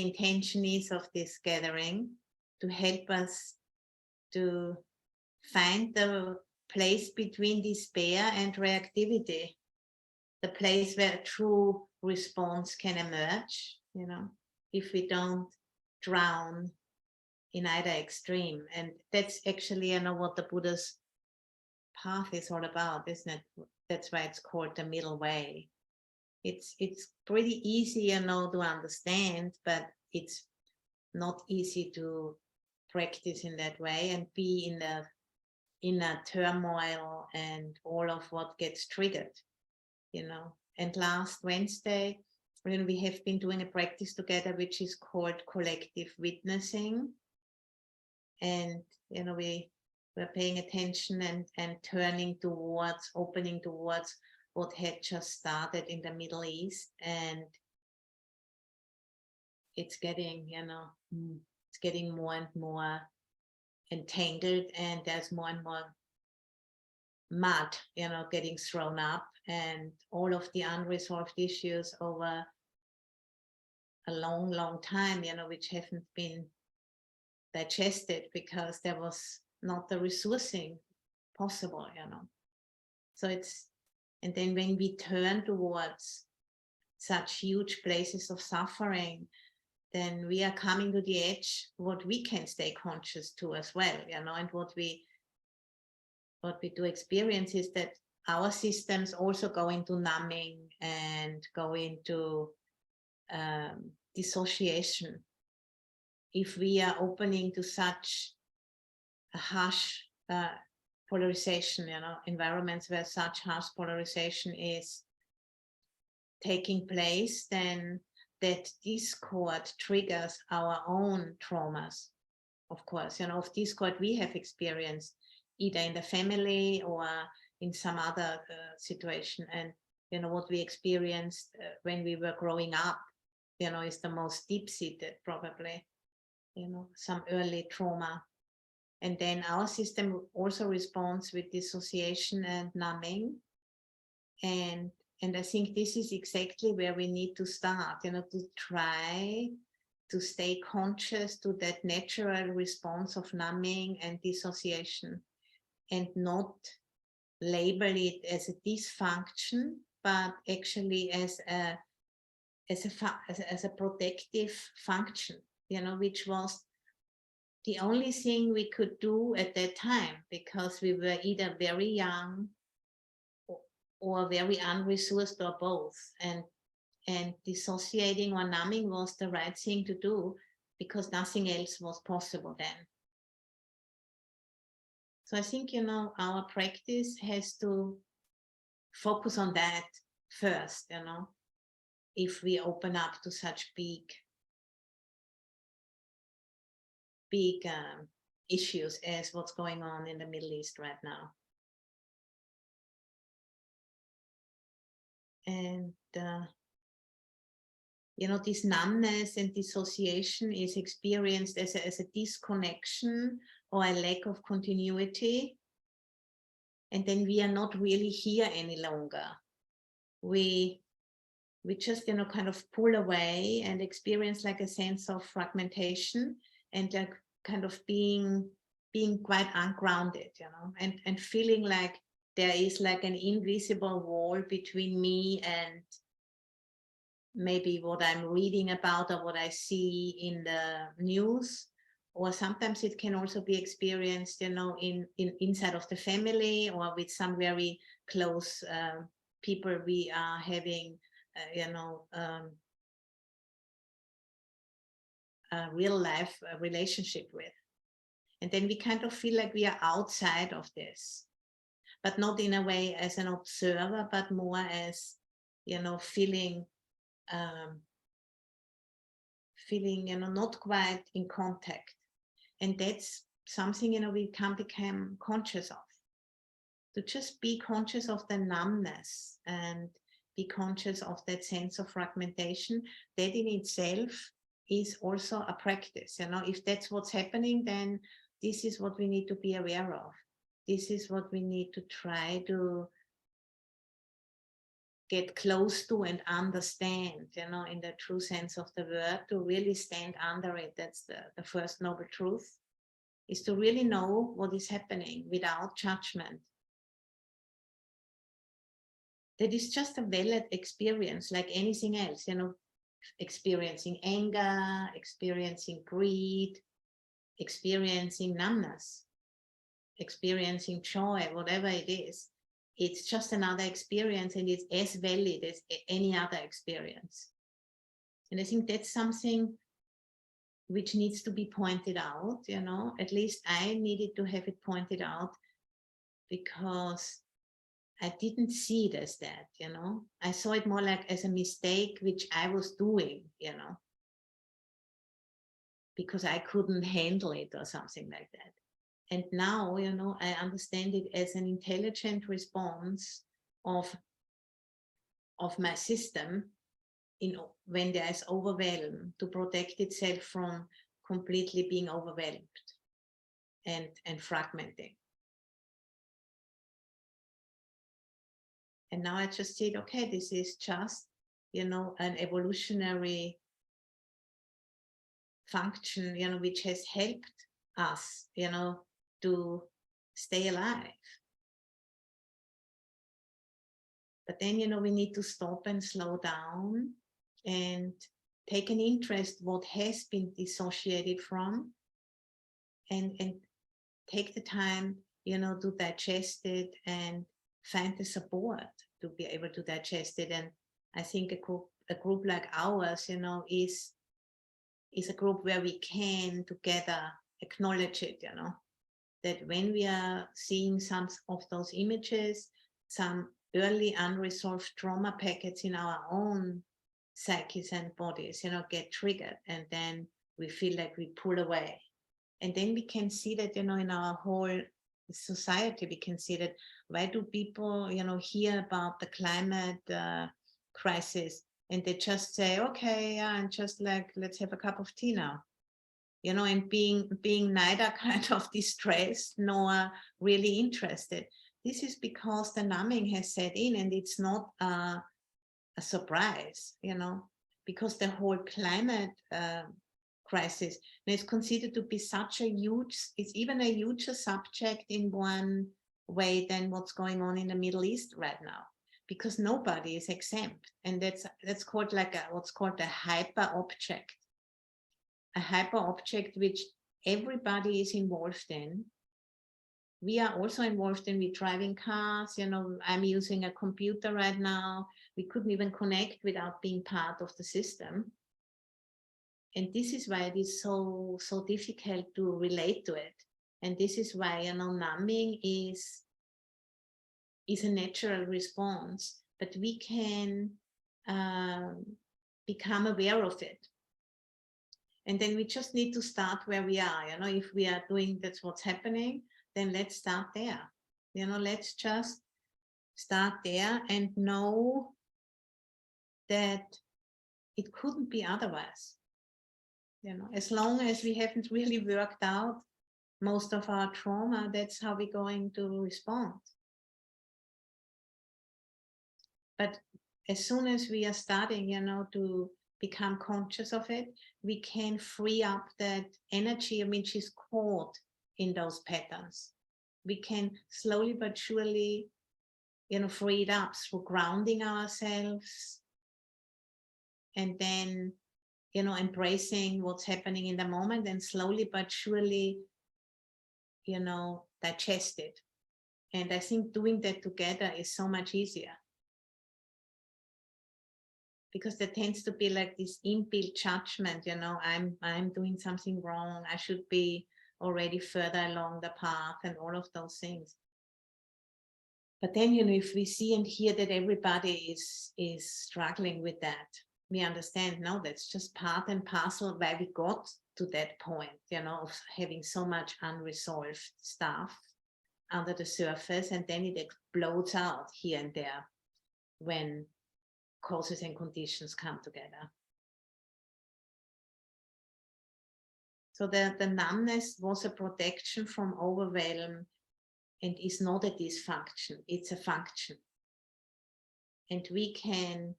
intention is of this gathering to help us to find the place between despair and reactivity, the place where true response can emerge, you know, if we don't drown in either extreme. And that's actually, you know, what the Buddha's path is all about, isn't it? That's why it's called the middle way. It's pretty easy, you know, to understand, but it's not easy to practice in that way and be in a turmoil and all of what gets triggered, you know. And last Wednesday, when we have been doing a practice together, which is called collective witnessing, and you know, we're paying attention and turning towards, opening towards what had just started in the Middle East, and it's getting, you know, it's getting more and more entangled, and there's more and more mud, you know, getting thrown up, and all of the unresolved issues over a long, long time, you know, which haven't been digested because there was not the resourcing possible, you know. So it's, and then when we turn towards such huge places of suffering, then we are coming to the edge, what we can stay conscious to as well, you know. And what we do experience is that our systems also go into numbing and go into dissociation. If we are opening to such a harsh polarization, you know, environments where such harsh polarization is taking place, then that discord triggers our own traumas, of course. You know, of discord we have experienced either in the family or in some other situation. And, you know, what we experienced when we were growing up, you know, is the most deep-seated probably, you know, some early trauma. And then our system also responds with dissociation and numbing. And I think this is exactly where we need to start, you know, to try to stay conscious to that natural response of numbing and dissociation, and not label it as a dysfunction, but actually as a protective function, you know, which was the only thing we could do at that time, because we were either very young or very unresourced or both. And dissociating or numbing was the right thing to do because nothing else was possible then. So I think, you know, our practice has to focus on that first, you know, if we open up to such big issues as what's going on in the Middle East right now. And, you know, this numbness and dissociation is experienced as a disconnection or a lack of continuity. And then we are not really here any longer. We just, you know, kind of pull away and experience like a sense of fragmentation and like kind of being quite ungrounded, you know, and feeling like there is like an invisible wall between me and maybe what I'm reading about or what I see in the news. Or sometimes it can also be experienced, you know, in inside of the family or with some very close people we are having, you know, a real life relationship with. And then we kind of feel like we are outside of this, but not in a way as an observer, but more as, you know, feeling, you know, not quite in contact. And that's something, you know, we can become conscious of. To just be conscious of the numbness and be conscious of that sense of fragmentation, that in itself is also a practice. You know, if that's what's happening, then this is what we need to be aware of. This is what we need to try to get close to and understand, in the true sense of the word, to really stand under it. That's the first noble truth, is to really know what is happening without judgment. That is just a valid experience like anything else, experiencing anger, experiencing greed, experiencing numbness, experiencing joy, whatever it is. It's just another experience, and it's as valid as any other experience. And I think that's something which needs to be pointed out, at least I needed to have it pointed out, because I didn't see it as that, I saw it more like as a mistake which I was doing, because I couldn't handle it or something like that. And now, I understand it as an intelligent response of my system when there is overwhelm, to protect itself from completely being overwhelmed and fragmenting. And now I just said, okay, this is just, an evolutionary function, which has helped us, to stay alive. But then, we need to stop and slow down and take an interest what has been dissociated from, and take the time, to digest it and find the support to be able to digest it. And I think a group like ours, is a group where we can together acknowledge it, that when we are seeing some of those images, some early unresolved trauma packets in our own psyches and bodies, get triggered, and then we feel like we pull away. And then we can see that, in our whole society, we can see that, why do people, hear about the climate crisis, and they just say, okay, yeah, and just like, let's have a cup of tea now, and being neither kind of distressed nor really interested. This is because the numbing has set in, and it's not a surprise, because the whole climate crisis is considered to be such a huge, it's even a huger subject in one way than what's going on in the Middle East right now, because nobody is exempt. And that's called like what's called a hyper object which everybody is involved in. We are also involved in, we driving cars, I'm using a computer right now. We couldn't even connect without being part of the system. And this is why it is so difficult to relate to it. And this is why, numbing is a natural response, but we can become aware of it. And then we just need to start where we are, if we are doing, that's what's happening, then let's start there. Let's just start there and know that it couldn't be otherwise. As long as we haven't really worked out most of our trauma, that's how we're going to respond. But as soon as we are starting, to become conscious of it, we can free up that energy, which is caught in those patterns. We can slowly but surely, free it up through grounding ourselves, and then, embracing what's happening in the moment, and slowly but surely, digest it. And I think doing that together is so much easier, because there tends to be like this inbuilt judgment, I'm doing something wrong, I should be already further along the path, and all of those things. But then, if we see and hear that everybody is struggling with that, we understand, no, that's just part and parcel why we got to that point, of having so much unresolved stuff under the surface, and then it explodes out here and there when causes and conditions come together. So the numbness was a protection from overwhelm, and is not a dysfunction, it's a function. and we can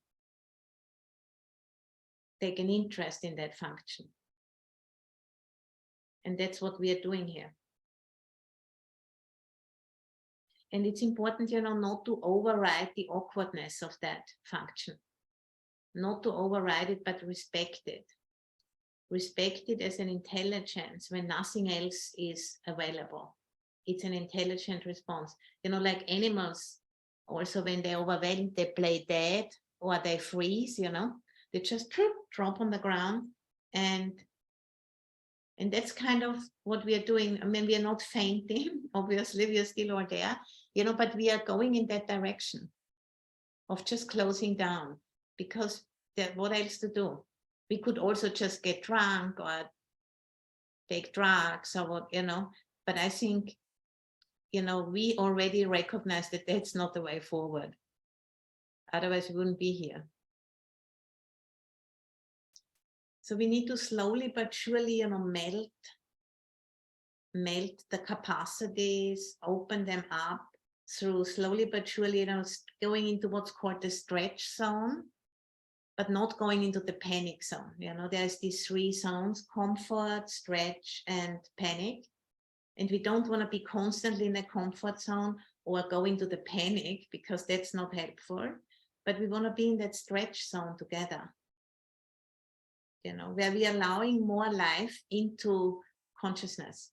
take an interest in that function. And that's what we are doing here. And it's important, you know, not to override the awkwardness of that function. Not to override it, but respect it. Respect it as an intelligence when nothing else is available. It's an intelligent response. You know, like animals, also when they're overwhelmed, they play dead or they freeze, you know. They just drop on the ground. And that's kind of what we are doing. I mean, we are not fainting, obviously, we are still all there, you know, but we are going in that direction of just closing down, because what else to do? We could also just get drunk or take drugs or what, you know, but I think, you know, we already recognize that that's not the way forward. Otherwise, we wouldn't be here. So we need to slowly but surely, you know, melt the capacities, open them up through slowly but surely, you know, going into what's called the stretch zone, but not going into the panic zone. You know, there's these three zones: comfort, stretch, and panic. And we don't want to be constantly in the comfort zone or go into the panic, because that's not helpful. But we want to be in that stretch zone together, you know, where we are allowing more life into consciousness.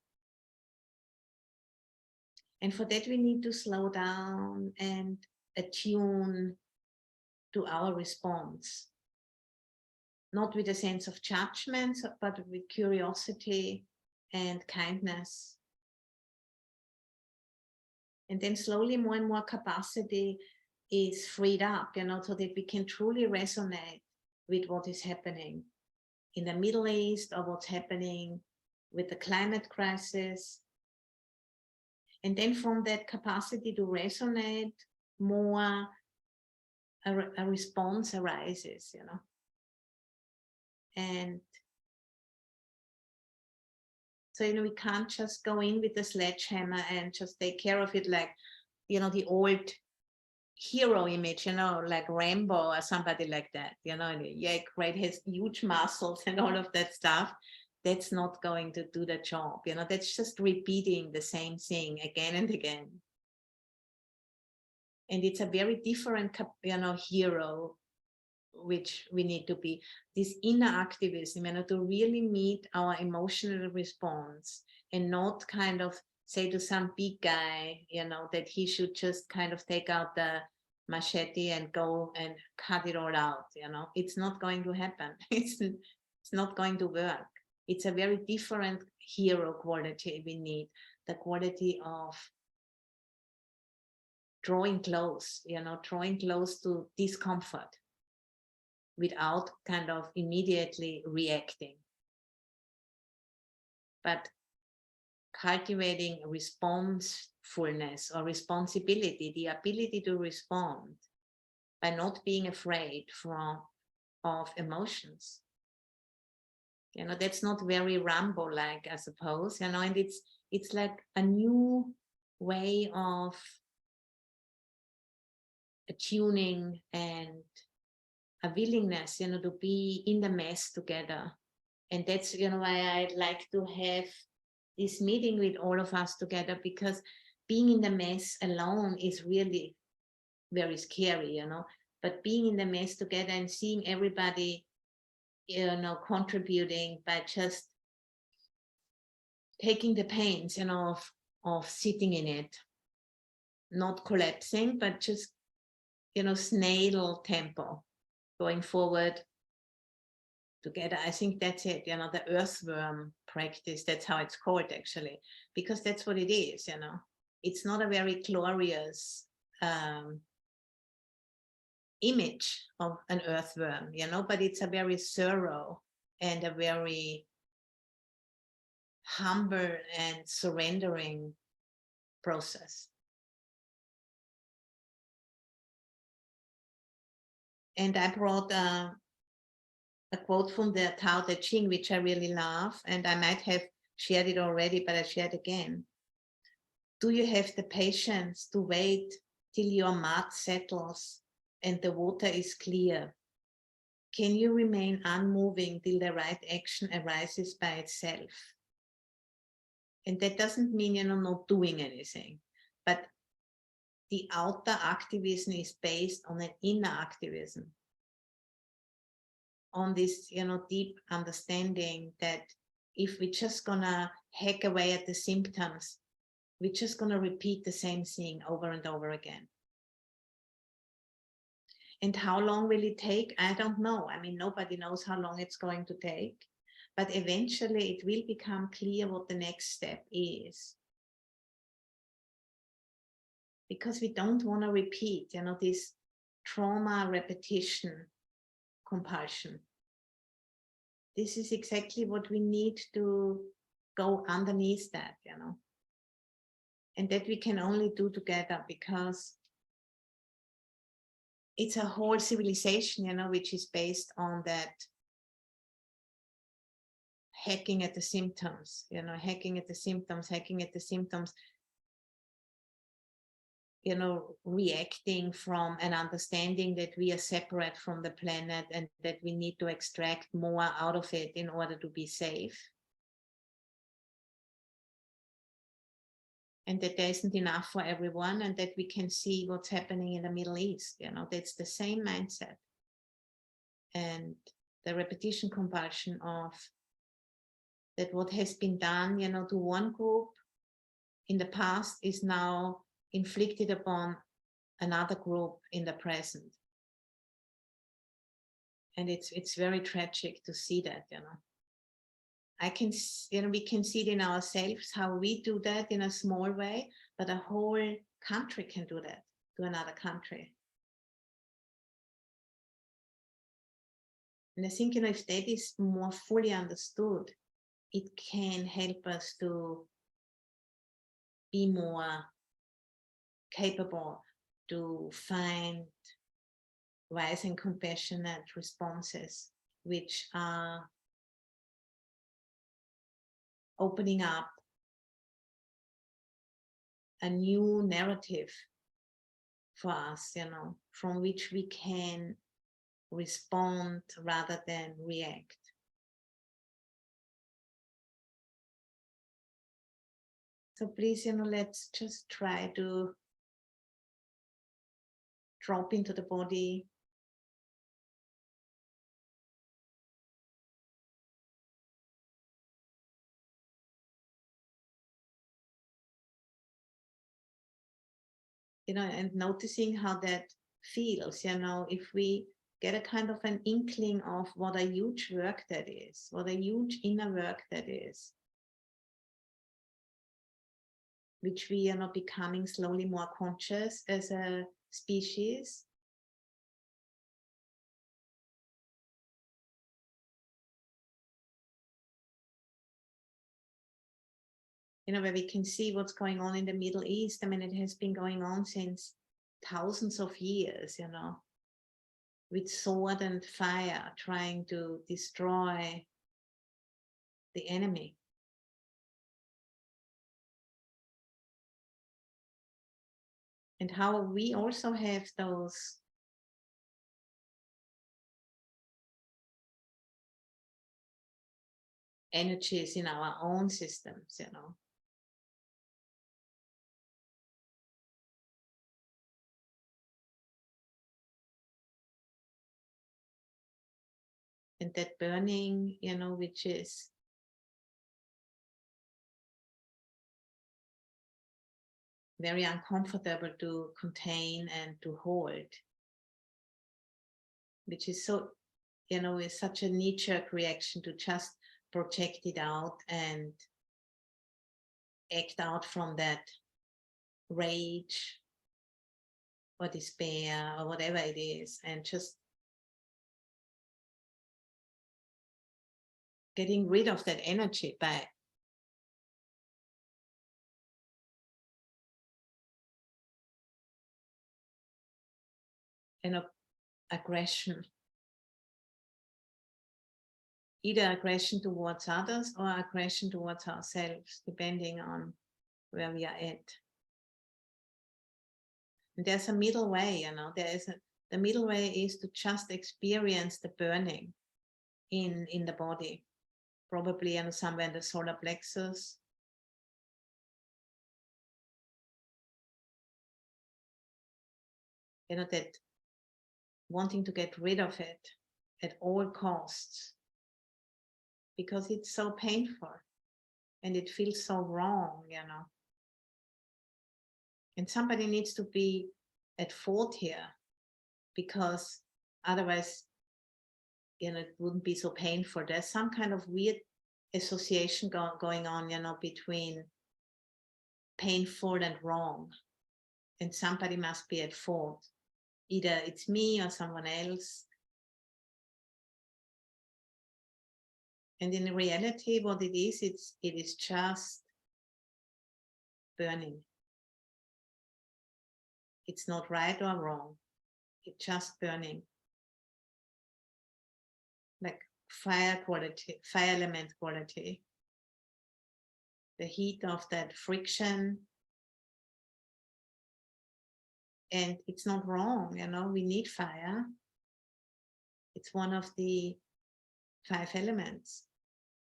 And for that, we need to slow down and attune to our response, not with a sense of judgment, but with curiosity and kindness. And then slowly more and more capacity is freed up, you know, so that we can truly resonate with what is happening in the Middle East, or what's happening with the climate crisis. And then from that capacity to resonate more, a response arises, you know. And so, you know, we can't just go in with the sledgehammer and just take care of it like, you know, the old hero image, you know, like Rambo or somebody like that, you know, yeah, great, has huge muscles and all of that stuff. That's not going to do the job, you know, that's just repeating the same thing again and again. And it's a very different, you know, hero, which we need to be, this inner activism, you know, to really meet our emotional response and not kind of say to some big guy, you know, that he should just kind of take out the machete and go and cut it all out, you know. It's not going to happen. It's not going to work. It's a very different hero quality we need, the quality of drawing close, you know, drawing close to discomfort without kind of immediately reacting, but cultivating responsefulness or responsibility, the ability to respond by not being afraid of emotions. You know, that's not very Rambo-like, I suppose, you know, and it's like a new way of attuning and a willingness, you know, to be in the mess together. And that's, you know, why I'd like to have this meeting with all of us together, because being in the mess alone is really very scary, you know, but being in the mess together and seeing everybody, you know, contributing by just taking the pains, you know, of sitting in it, not collapsing, but just, you know, snail tempo, going forward together. I think that's it, you know, the earthworm practice, that's how it's called actually, because that's what it is, you know. It's not a very glorious image of an earthworm, you know, but it's a very thorough and a very humble and surrendering process. And I brought a quote from the Tao Te Ching, which I really love, and I might have shared it already, but I share it again. Do you have the patience to wait till your mud settles and the water is clear, can you remain unmoving till the right action arises by itself? And that doesn't mean, not doing anything, but the outer activism is based on an inner activism, on this, deep understanding that if we're just gonna hack away at the symptoms, we're just gonna repeat the same thing over and over again. And how long will it take? I don't know. I mean, nobody knows how long it's going to take, but eventually it will become clear what the next step is. Because we don't want to repeat, this trauma repetition compulsion. This is exactly what we need to go underneath that, and that we can only do together, because it's a whole civilization, which is based on that hacking at the symptoms, hacking at the symptoms, reacting from an understanding that we are separate from the planet and that we need to extract more out of it in order to be safe. And that there isn't enough for everyone, and that we can see what's happening in the Middle East. That's the same mindset. And the repetition compulsion of that what has been done, to one group in the past is now inflicted upon another group in the present. And it's very tragic to see that, we can see it in ourselves, how we do that in a small way, but a whole country can do that to another country. And I think, if that is more fully understood, it can help us to be more capable to find wise and compassionate responses, which are opening up a new narrative for us, from which we can respond rather than react. So please, let's just try to drop into the body. And noticing how that feels, if we get a kind of an inkling of what a huge work that is, what a huge inner work that is, which we are becoming slowly more conscious as a species. Where we can see what's going on in the Middle East. I mean, it has been going on since thousands of years, with sword and fire, trying to destroy the enemy. And how we also have those energies in our own systems, And that burning, which is very uncomfortable to contain and to hold, which is so, is such a knee-jerk reaction to just project it out and act out from that rage or despair or whatever it is, and just getting rid of that energy by aggression, either aggression towards others or aggression towards ourselves, depending on where we are at. And there's a middle way, there is The middle way is to just experience the burning in the body, probably somewhere in the solar plexus. That wanting to get rid of it at all costs, because it's so painful and it feels so wrong, And somebody needs to be at fault here, because otherwise, it wouldn't be so painful. There's some kind of weird association going on, between painful and wrong. And somebody must be at fault. Either it's me or someone else. And in reality, what it is just burning. It's not right or wrong. It's just burning. Like fire quality, fire element quality. The heat of that friction. And it's not wrong, we need fire. It's one of the 5 elements.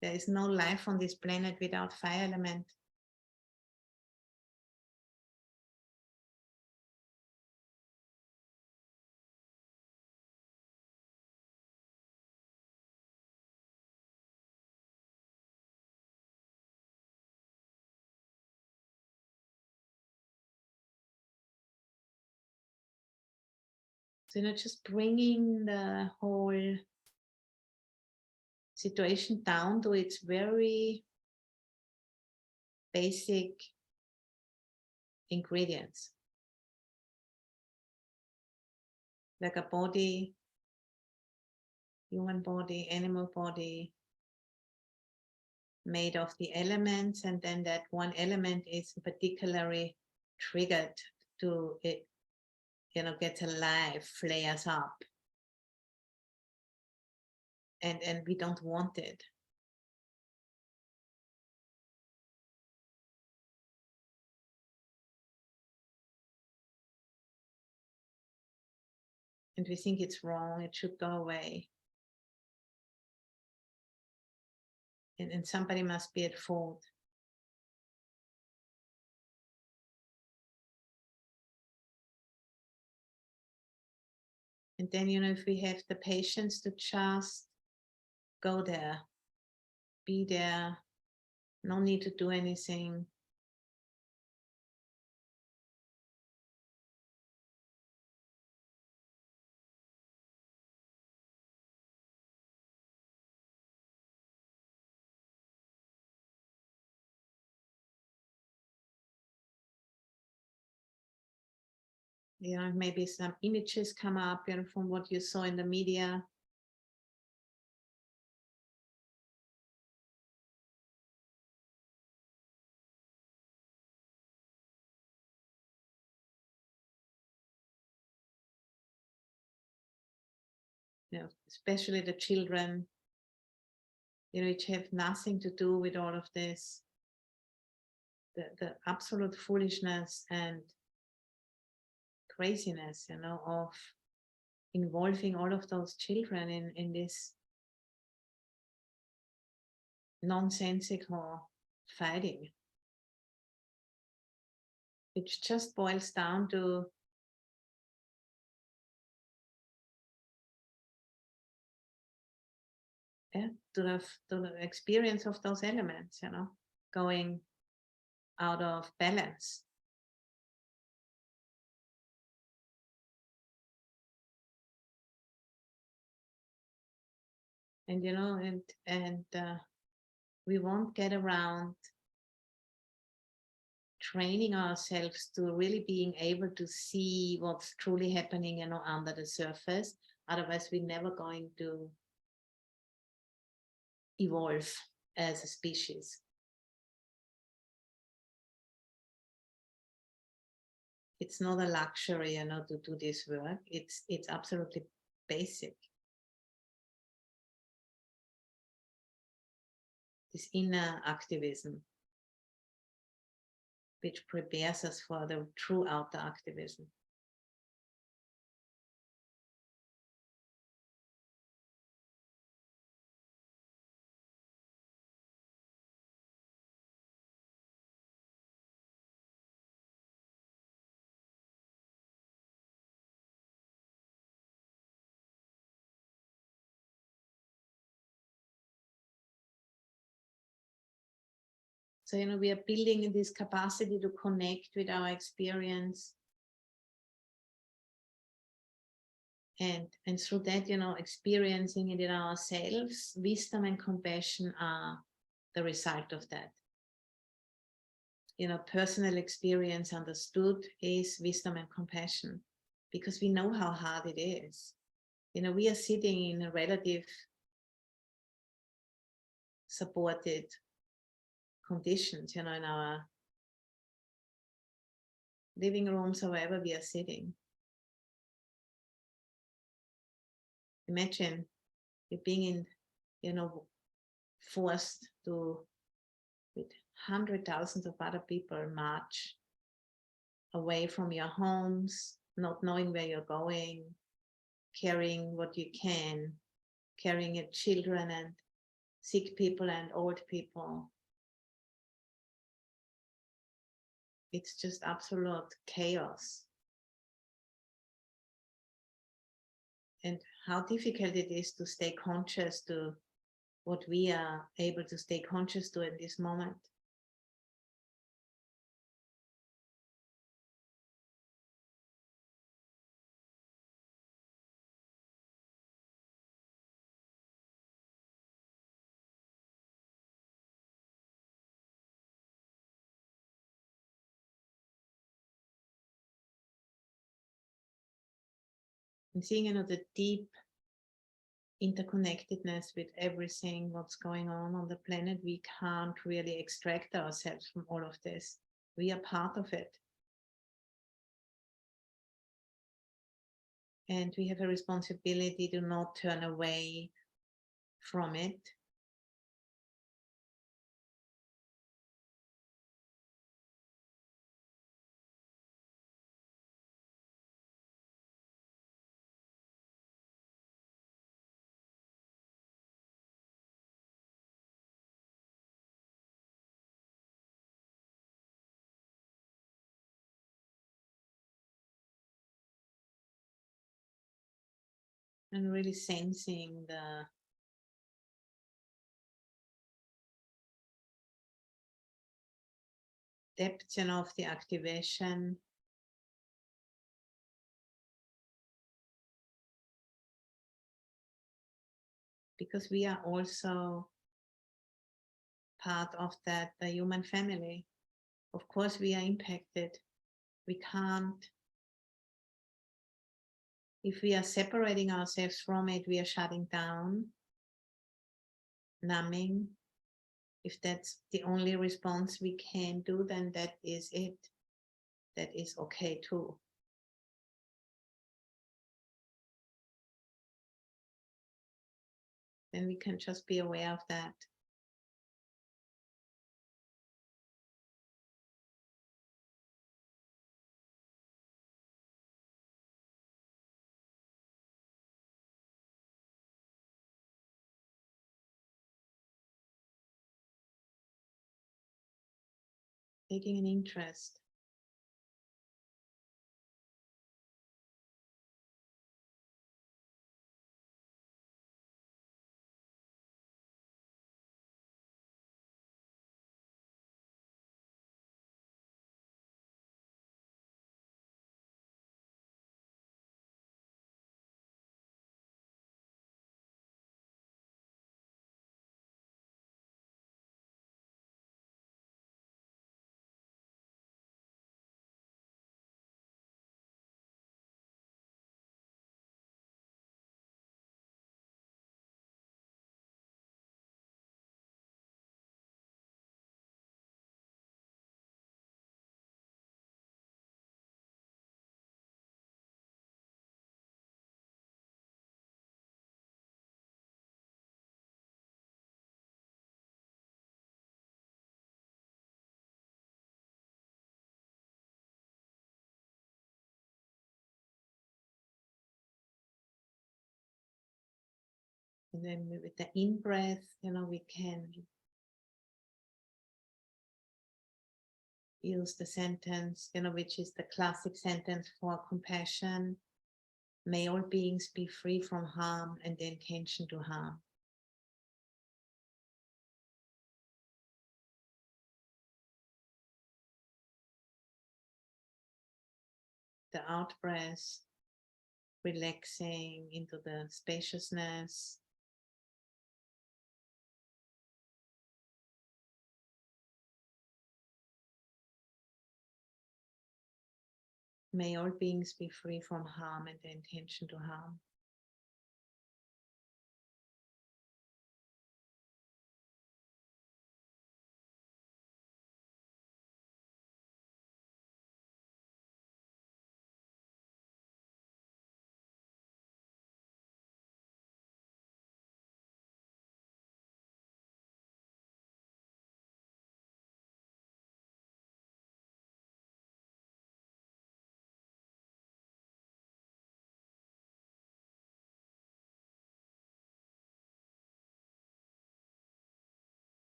There is no life on this planet without fire element. So, just bringing the whole situation down to its very basic ingredients. Like a body, human body, animal body, made of the elements, and then that one element is particularly triggered to it, gets alive, flares up. And we don't want it. And we think it's wrong, it should go away. And somebody must be at fault. And then, if we have the patience to just go there, be there, no need to do anything. Maybe some images come up, from what you saw in the media. Especially the children, which have nothing to do with all of this. The absolute foolishness and craziness, of involving all of those children in this nonsensical fighting, which just boils down to the experience of those elements, going out of balance. And we won't get around training ourselves to really being able to see what's truly happening, under the surface. Otherwise, we're never going to evolve as a species. It's not a luxury, to do this work. It's absolutely basic. This inner activism, which prepares us for the true outer activism. So, we are building this capacity to connect with our experience. And through that, experiencing it in ourselves, wisdom and compassion are the result of that. Personal experience understood is wisdom and compassion, because we know how hard it is. We are sitting in a relative supported conditions, in our living rooms, however we are sitting. Imagine you being forced to, with hundreds of thousands of other people, march away from your homes, not knowing where you're going, carrying what you can, carrying your children and sick people and old people. It's just absolute chaos. And how difficult it is to stay conscious to what we are able to stay conscious to in this moment. And seeing the deep interconnectedness with everything what's going on the planet, we can't really extract ourselves from all of this. We are part of it. And we have a responsibility to not turn away from it. And really sensing the depth of the activation. Because we are also part of the human family. Of course, we are impacted. We can't, if we are separating ourselves from it, we are shutting down, numbing. If that's the only response we can do, then that is it. That is okay too. Then we can just be aware of that. Taking an interest. And then with the in-breath, we can use the sentence, which is the classic sentence for compassion. May all beings be free from harm and the intention to harm. the out breath, relaxing into the spaciousness. May all beings be free from harm and the intention to harm.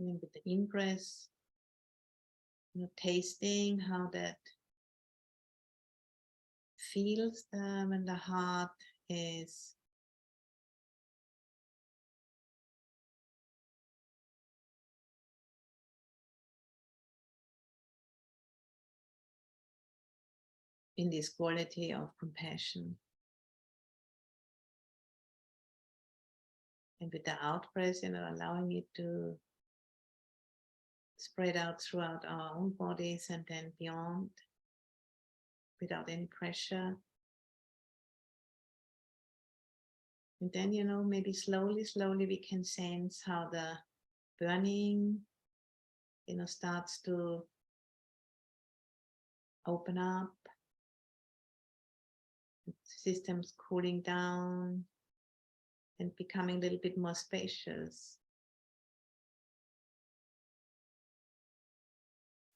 And with the in-breath, tasting how that feels when the heart is in this quality of compassion. And with the out breath, allowing it to spread out throughout our own bodies and then beyond without any pressure. And then, maybe slowly we can sense how the burning, starts to open up. The system's cooling down and becoming a little bit more spacious.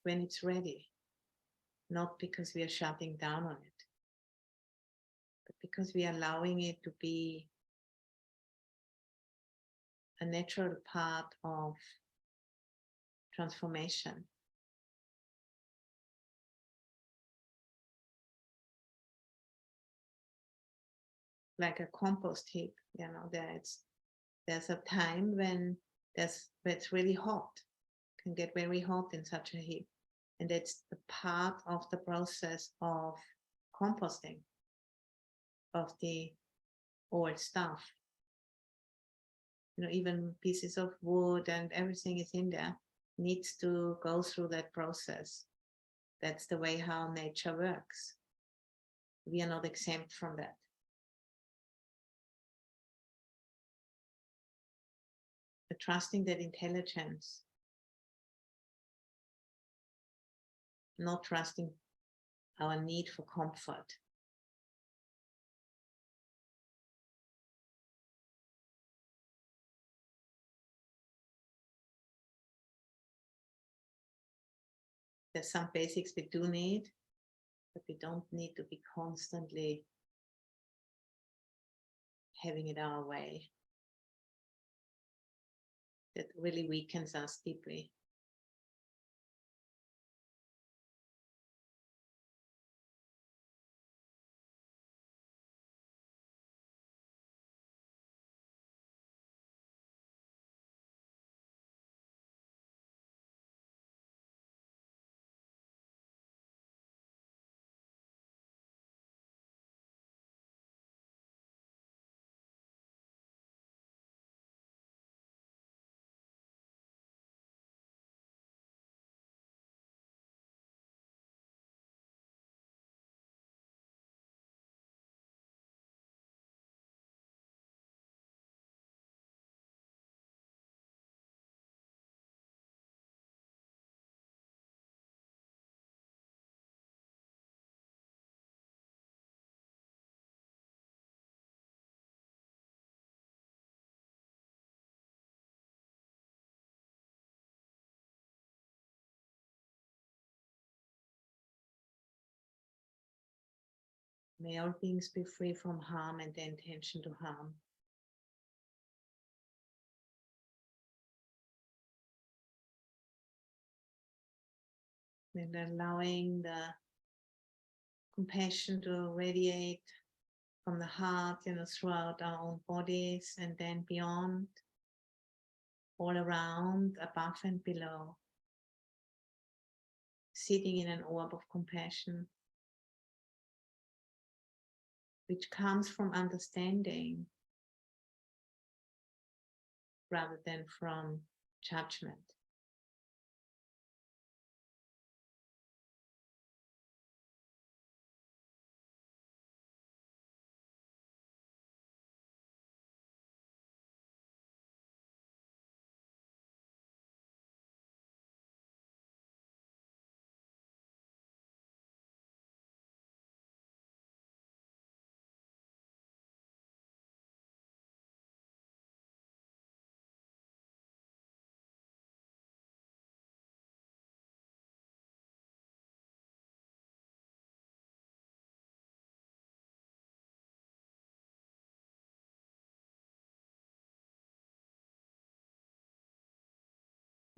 When it's ready, not because we are shutting down on it, but because we are allowing it to be a natural part of transformation. Like a compost heap, there's a time when it's really hot, can get very hot in such a heap. And it's the part of the process of composting of the old stuff. Even pieces of wood and everything is in there, needs to go through that process. That's the way how nature works. We are not exempt from that. But trusting that intelligence, not trusting our need for comfort. There's some basics we do need, but we don't need to be constantly having it our way. that really weakens us deeply. May all beings be free from harm and the intention to harm. And allowing the compassion to radiate from the heart, throughout our own bodies and then beyond, all around, above and below, sitting in an orb of compassion, which comes from understanding rather than from judgment.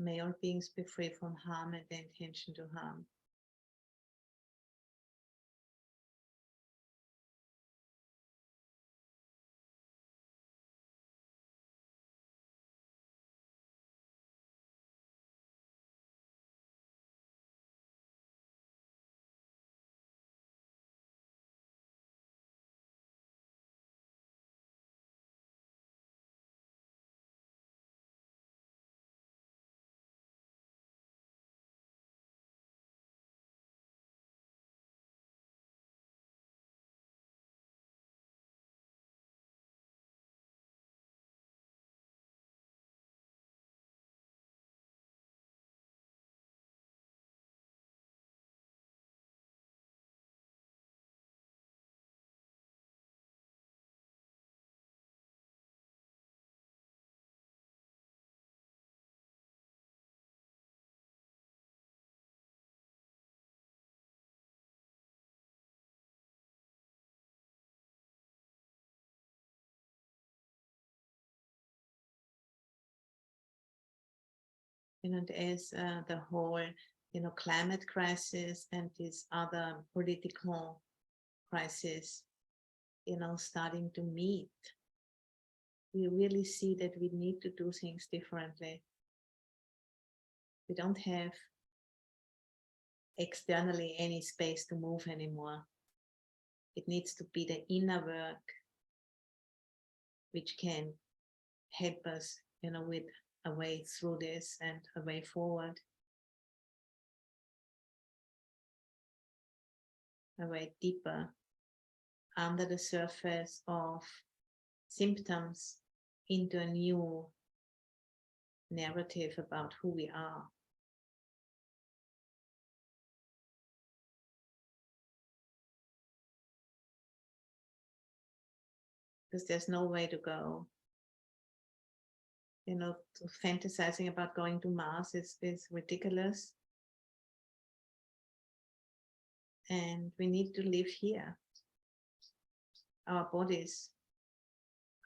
May all beings be free from harm and the intention to harm. And as the whole, climate crisis and these other political crises, starting to meet, we really see that we need to do things differently. We don't have externally any space to move anymore. It needs to be the inner work which can help us, with a way through this and a way forward, a way deeper under the surface of symptoms into a new narrative about who we are. Because there's no way to go. Fantasizing about going to Mars is ridiculous. And we need to live here. Our bodies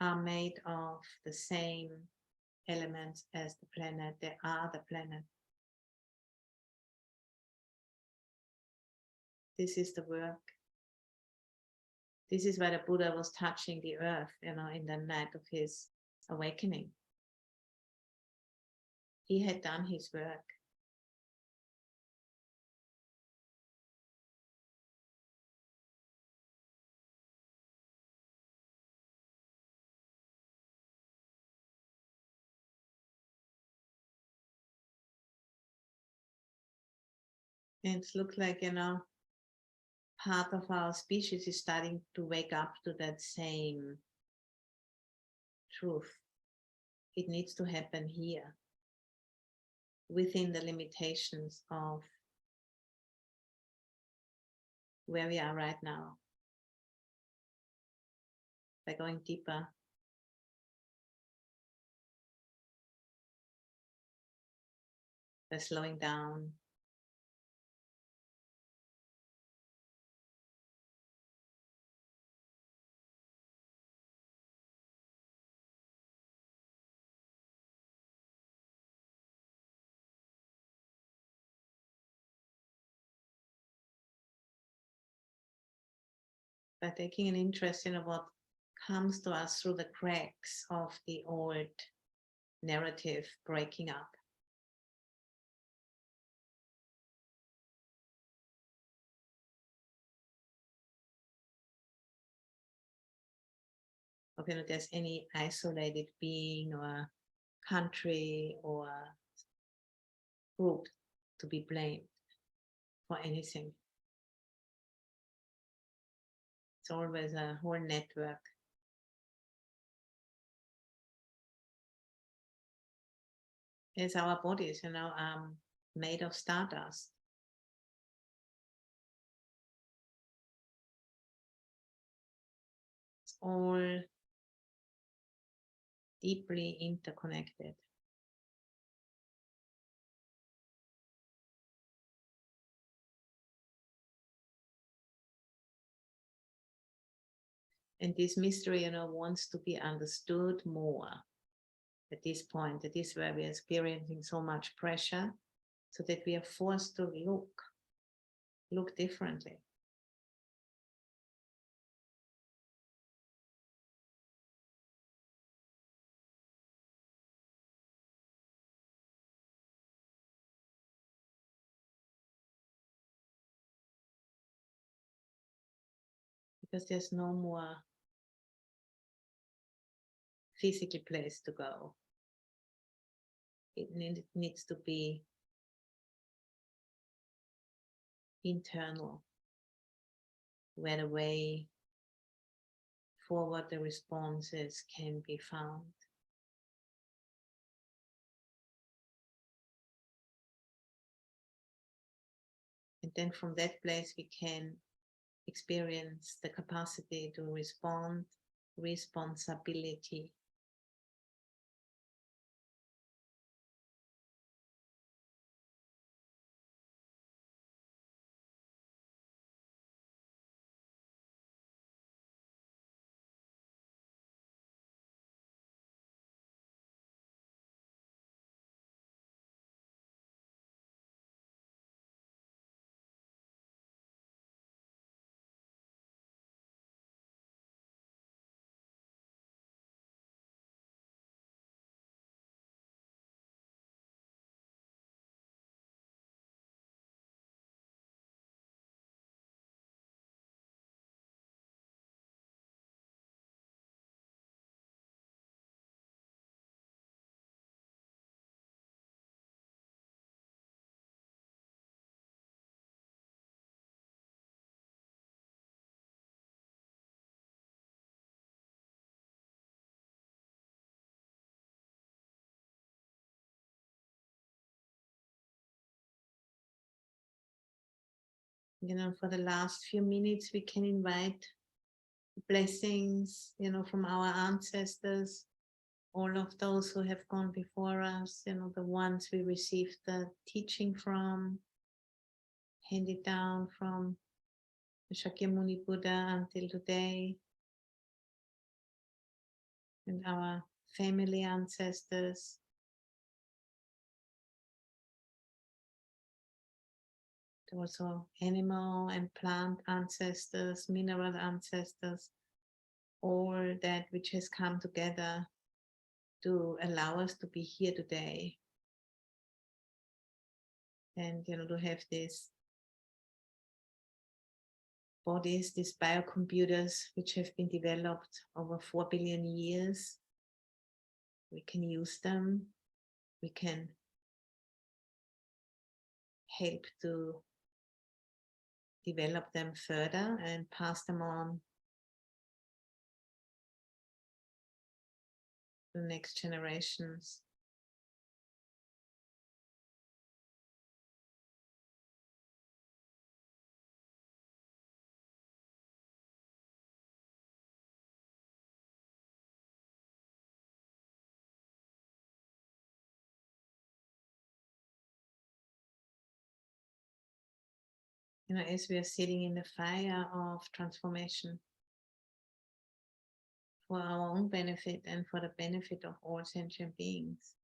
are made of the same elements as the planet. They are the planet. This is the work. This is why the Buddha was touching the earth, in the night of his awakening. He had done his work. And it looks like, part of our species is starting to wake up to that same truth. It needs to happen here, within the limitations of where we are right now. By going deeper, by slowing down, by taking an interest in what comes to us through the cracks of the old narrative breaking up. Or there's any isolated being or country or group to be blamed for anything. It's always a whole network. As our bodies, made of stardust. It's all deeply interconnected. And this mystery, wants to be understood more at this point. That is where we are experiencing so much pressure, so that we are forced to look differently. Because there's no more physical place to go. It needs to be internal, where the way forward, the responses can be found. And then from that place, we can experience the capacity to respond, responsibility. For the last few minutes, we can invite blessings, from our ancestors, all of those who have gone before us, the ones we received the teaching from, handed down from the Shakyamuni Buddha until today, and our family ancestors, also animal and plant ancestors, mineral ancestors, all that which has come together to allow us to be here today. And to have these bodies, these biocomputers, which have been developed over 4 billion years. We can use them. We can help to develop them further and pass them on to the next generations. As we are sitting in the fire of transformation for our own benefit and for the benefit of all sentient beings.